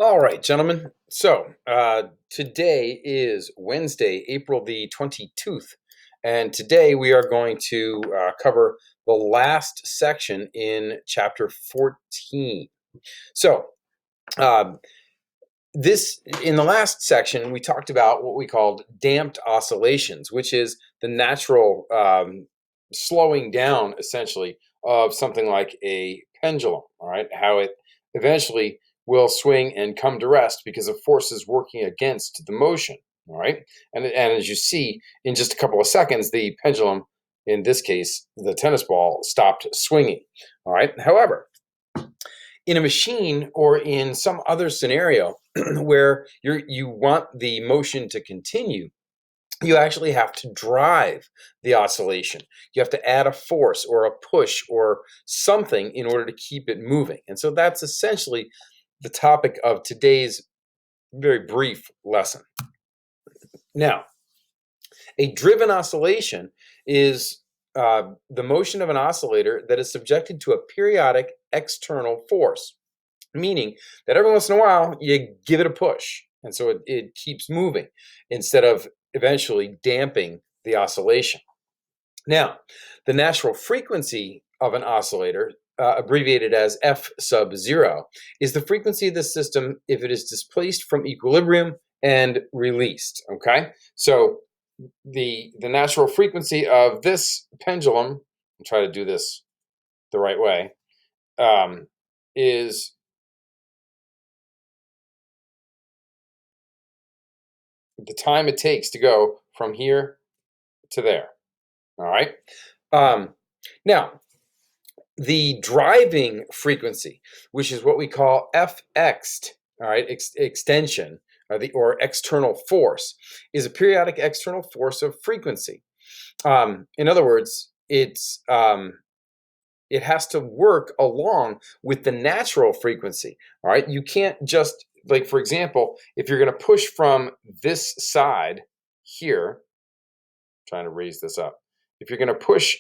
All right, gentlemen. So today is Wednesday, April the 22nd, and today we are going to cover the last section in chapter 14. So, um, this in the last section we talked about what we called damped oscillations, which is the natural slowing down, essentially, of something like a pendulum. All right, how it eventually will swing and come to rest because of forces working against the motion. All right, and as you see in just a couple of seconds, the pendulum, in this case the tennis ball, stopped swinging. All right, however, in a machine or in some other scenario where you want the motion to continue, you actually have to drive the oscillation. You have to add a force or a push or something in order to keep it moving. And so that's essentially the topic of today's very brief lesson. Now, a driven oscillation is the motion of an oscillator that is subjected to a periodic external force, meaning that every once in a while you give it a push, and so it keeps moving instead of eventually damping the oscillation. Now, the natural frequency of an oscillator, abbreviated as F sub 0, is the frequency of the system if it is displaced from equilibrium and released. Okay, so the natural frequency of this pendulum, I'll try to do this the right way, is the time it takes to go from here to there. All right. Now, the driving frequency, which is what we call Fx, all right, extension, or external force, is a periodic external force of frequency. In other words, it has to work along with the natural frequency. All right, you can't just, like, for example, if you're going to push from this side here, trying to raise this up, if you're going to push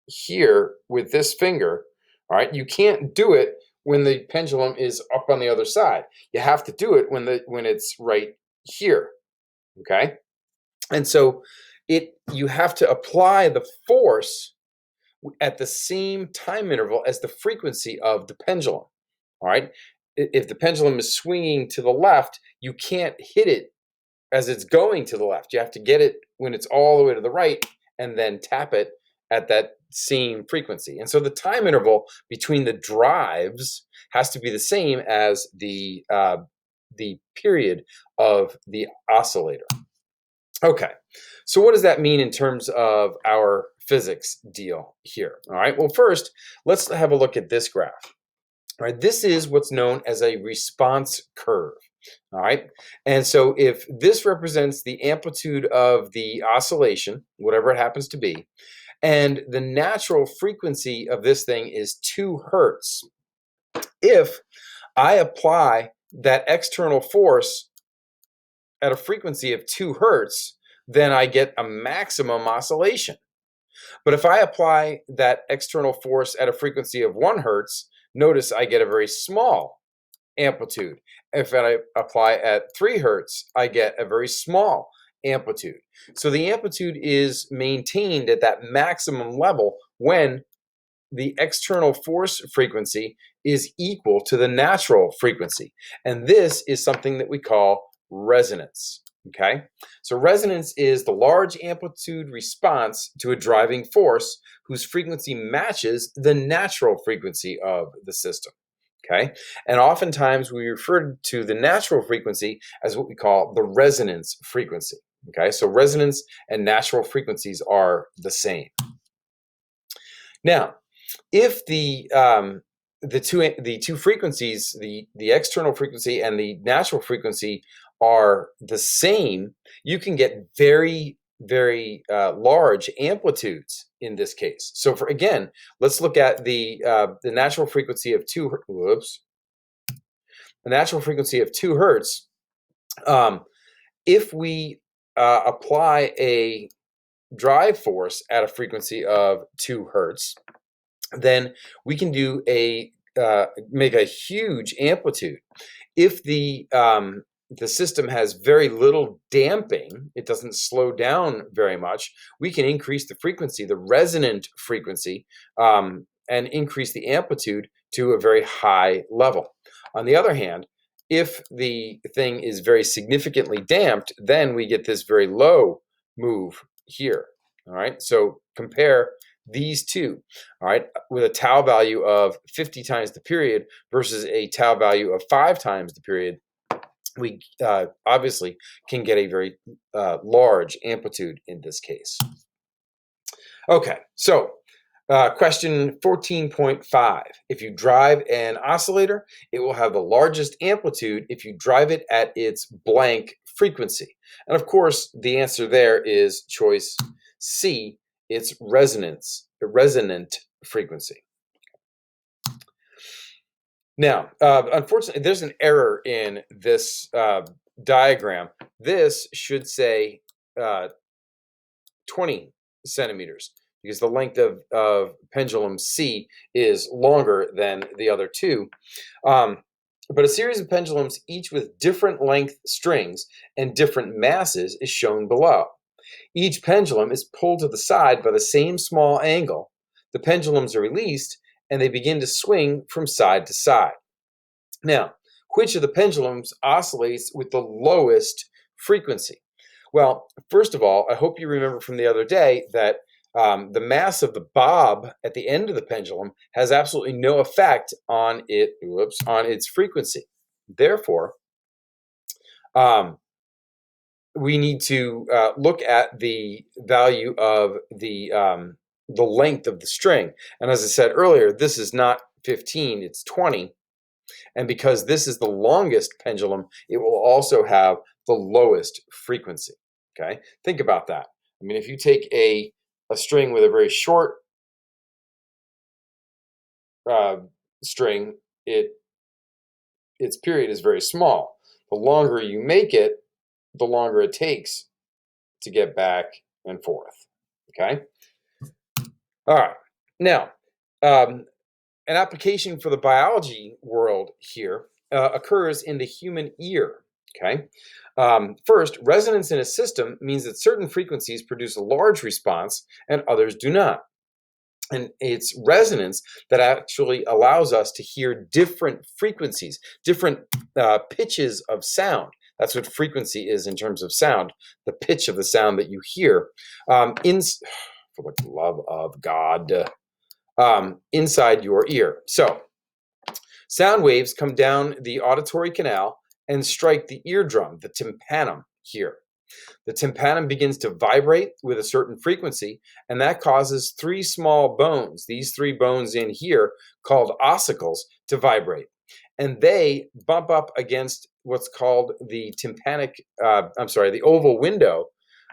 here with this finger, all right, you can't do it when the pendulum is up on the other side. You have to do it when it's right here. Okay, and so you have to apply the force at the same time interval as the frequency of the pendulum. All right, if the pendulum is swinging to the left, you can't hit it as it's going to the left. You have to get it when it's all the way to the right and then tap it at that same frequency. And so the time interval between the drives has to be the same as the period of the oscillator. Okay, so what does that mean in terms of our physics deal here? All right, well, first, let's have a look at this graph. All right, this is what's known as a response curve. All right, and so if this represents the amplitude of the oscillation, whatever it happens to be, and the natural frequency of this thing is 2 hertz, if I apply that external force at a frequency of 2 hertz, then I get a maximum oscillation. But if I apply that external force at a frequency of 1 hertz, notice I get a very small amplitude. If I apply at 3 hertz, I get a very small amplitude. So the amplitude is maintained at that maximum level when the external force frequency is equal to the natural frequency. And this is something that we call resonance. Okay, so resonance is the large amplitude response to a driving force whose frequency matches the natural frequency of the system. Okay, and oftentimes we refer to the natural frequency as what we call the resonance frequency. Okay, so resonance and natural frequencies are the same. Now, if the two frequencies, the external frequency and the natural frequency, are the same, you can get very large amplitudes in this case. So again, let's look at the natural frequency of 2 hertz. If we apply a drive force at a frequency of 2 hertz, then we can do a make a huge amplitude. If the system has very little damping, it doesn't slow down very much, we can increase the frequency, the resonant frequency, and increase the amplitude to a very high level. On the other hand, if the thing is very significantly damped, then we get this very low move here. All right, so compare these two, all right, with a tau value of 50 times the period versus a tau value of 5 times the period, we obviously can get a very large amplitude in this case. Okay, so question 14.5. If you drive an oscillator, it will have the largest amplitude if you drive it at its blank frequency. And of course, the answer there is choice C, its resonant frequency. Now, unfortunately, there's an error in this diagram. This should say 20 centimeters because the length of pendulum C is longer than the other two. But a series of pendulums, each with different length strings and different masses, is shown below. Each pendulum is pulled to the side by the same small angle. The pendulums are released, and they begin to swing from side to side. Now, which of the pendulums oscillates with the lowest frequency? Well, first of all, I hope you remember from the other day that the mass of the bob at the end of the pendulum has absolutely no effect on its frequency. Therefore, we need to look at the value of the length of the string. And as I said earlier, this is not 15, it's 20. And because this is the longest pendulum, it will also have the lowest frequency. Okay, think about that. I mean, if you take a string with a very short string, its period is very small. The longer you make it, the longer it takes to get back and forth. Okay. All right. Now, an application for the biology world here occurs in the human ear. Okay. First, resonance in a system means that certain frequencies produce a large response and others do not. And it's resonance that actually allows us to hear different frequencies, different pitches of sound. That's what frequency is in terms of sound, the pitch of the sound that you hear. For the love of God, inside your ear. So, sound waves come down the auditory canal and strike the eardrum, the tympanum here. The tympanum begins to vibrate with a certain frequency, and that causes 3 small bones, these 3 bones in here, called ossicles, to vibrate. And they bump up against what's called the the oval window,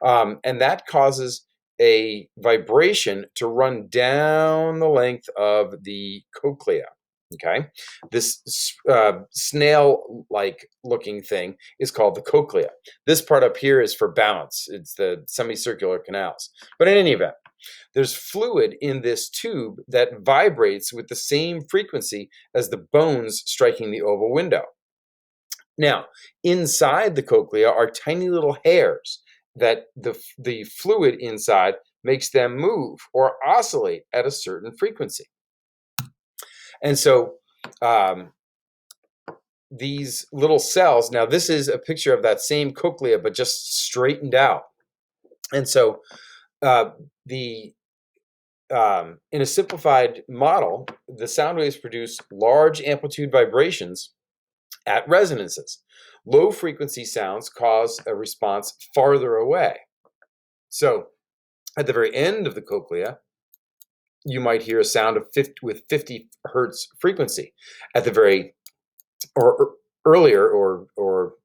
and that causes a vibration to run down the length of the cochlea. Okay, this snail-like looking thing is called the cochlea. This part up here is for balance. It's the semicircular canals. But in any event, there's fluid in this tube that vibrates with the same frequency as the bones striking the oval window. Now, inside the cochlea are tiny little hairs that the fluid inside makes them move or oscillate at a certain frequency. And so these little cells, now this is a picture of that same cochlea, but just straightened out. And so in a simplified model, the sound waves produce large amplitude vibrations at resonances. Low frequency sounds cause a response farther away. So at the very end of the cochlea, you might hear a sound of 50 hertz frequency. At the very earlier or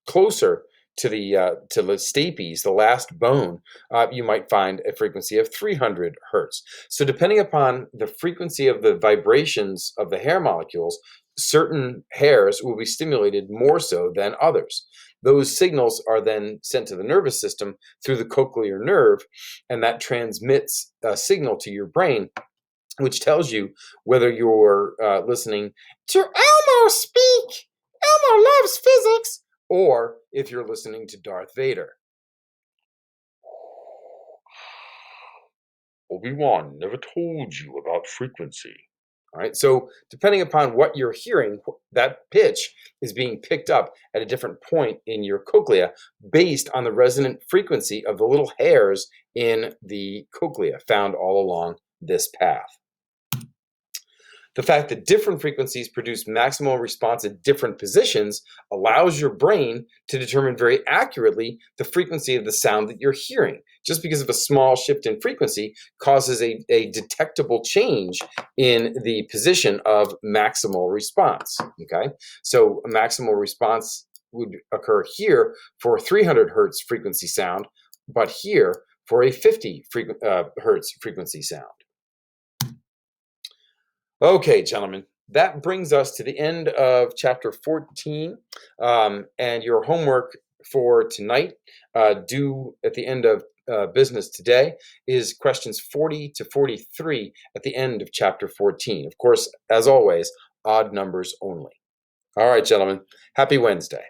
closer to the stapes, the last bone, you might find a frequency of 300 hertz. So depending upon the frequency of the vibrations of the hair molecules, certain hairs will be stimulated more so than others. Those signals are then sent to the nervous system through the cochlear nerve, and that transmits a signal to your brain which tells you whether you're listening to Elmo speak. Elmo loves physics, or if you're listening to Darth Vader. Obi-Wan never told you about frequency. All right. So, depending upon what you're hearing, that pitch is being picked up at a different point in your cochlea based on the resonant frequency of the little hairs in the cochlea found all along this path. The fact that different frequencies produce maximal response at different positions allows your brain to determine very accurately the frequency of the sound that you're hearing. Just because of a small shift in frequency causes a detectable change in the position of maximal response. Okay, so a maximal response would occur here for 300 hertz frequency sound, but here for a 50 hertz frequency sound. Okay, gentlemen, that brings us to the end of chapter 14. And your homework for tonight, due at the end of business today, is questions 40 to 43 at the end of chapter 14. Of course, as always, odd numbers only. All right, gentlemen, happy Wednesday.